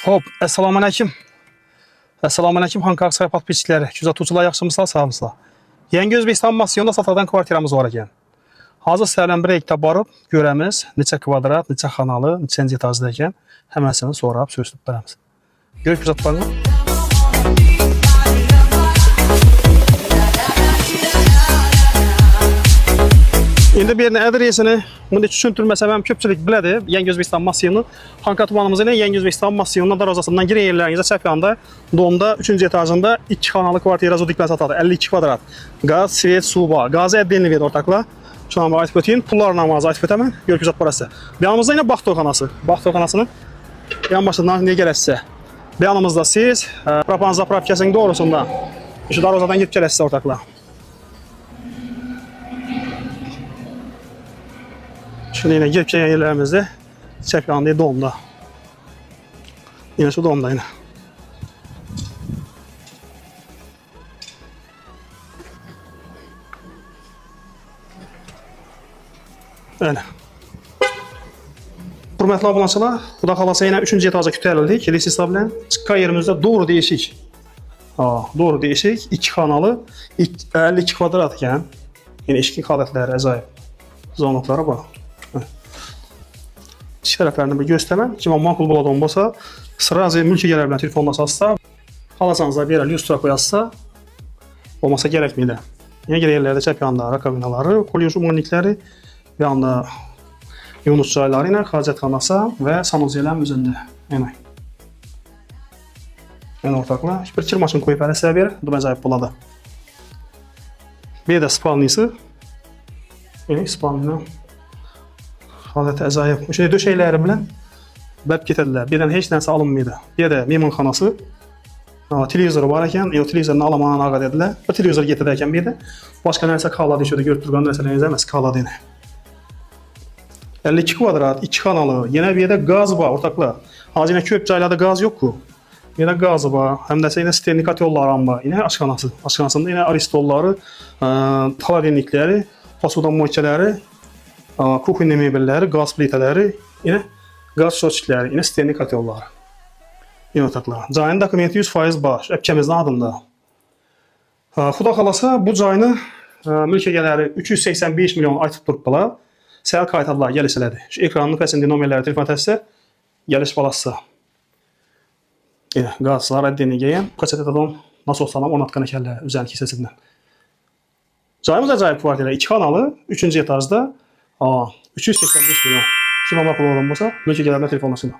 Hop, assalamu alaykum. Assalamu alaykum, Hankar sayfat pislikləri. Küzatucular yaxşımısınızlar, sağolsunuzlar. Yeni Özbekistan massiyonda satılan kvartiramız var ekan. Hazır sizlərlə bir ektə barıb görəmiz, neçə kvadrat, neçə xanalı, neçənci etajda ekan, həməsini sorab söylüb verəmiz. Görüb küzatlarını. İndi bir adresini bunu düşündürməsəm həm köpçülük bilədir. Yeni Özbekistan massiyonu Xanka tumanımız ilə Yeni Özbekistan massiyonunun darvazasından girən yerlərinizə səhv yanında domda 3-cü etajında 2 xanalı kvartira zodiklə satılır. 52 kvadrat. Qaz, svet, su var. Qazı ədliyini verir ortaqla. Şu an ayıp öteyim. Pullarla mağaza ayıp ötəmən. Görküzat parası. Yanımızda yine Baxtorxanası. Baxtorxanasının yan başından ne gələsisə. Yanımızda siz propan zapravkasının doğrusunda şu darvazadan gidip gələsisə ortaqla. Şunu yine gelip gelen yerlerimizde səhv yanında domda. Yine şu domda yine. Öyle. Hürmetli abonatçılar, Xuda xalasa yine 3-cü etaja kütəlildik. Kilisi hesabla çıxqa yerimizdə doğru değişik. Doğru değişik. 2 xanalı, 52 kvadrat ekan. Yine eşki xalatları, əzayib. Zonluqlara bax. İki tərəflərini bir göstərməm. Kim makul buladan olmasa, sırazı mülki gələrlə telefonla satsa, xalasanıza bir lustra koyarsa, olmasa gərəkməyir. Yine geri yerlərdə çəp yanında rakaminaları, kolyuj umanlikləri, bir anda yunus çayları ilə xarcətxanası və sanuzeləm üzərində. Yəni ortaqla bir kir maşın koyup hələ sizə verir, bu məzayib buladı. Bir də spalnisi. Spalnina. Halət əzayib. Şimdi döşəkləri bilən bəb getədilər. Birdən heç nəsə alınmıydı. Bir də meymunxanası. Televizoru var ekan, televizorunu alamadan ağa dedilər. Bu televizor getirirkən bir də başqa nəsə qaladı şöyle götürgən nəsə nəsə qaladı yenə. 52 kvadrat, 2 xanalı, yenə bir də qaz var ortaqla. Hazır yenə köp caylarda qaz yox ku. Yenə qaz var, həm də yenə sterlikat yolları var. Yenə aşxanası. Aşxanasında yenə aristolları, xaladenlikləri, pasudan moçeləri, kuxinə mebelləri, qaz plitələri, yenə qaz şotçikləri, yenə sterlikat yolları. Yenə ortaqla. Cayın dokumenti 100% baş, əpkəmizin adında. Xuda xalasa bu cayını mülkə gələri 385 milyon aytıb durdular. Səhər qaytarlar, gəliş elədi. Şu ekranın fəsində nömrələri telefon təsə, gəliş balası. Qazlar əddiyini geyən, kaçetədən nasıl olsalam onatqanı kəllə üzərik hissəsindən. Cayımız acayip kvartira, 2 xanalı, 3-cü etajda 385 milyon. Kim almaq olan olmasa, mülki gələrlə telefonlasınlar.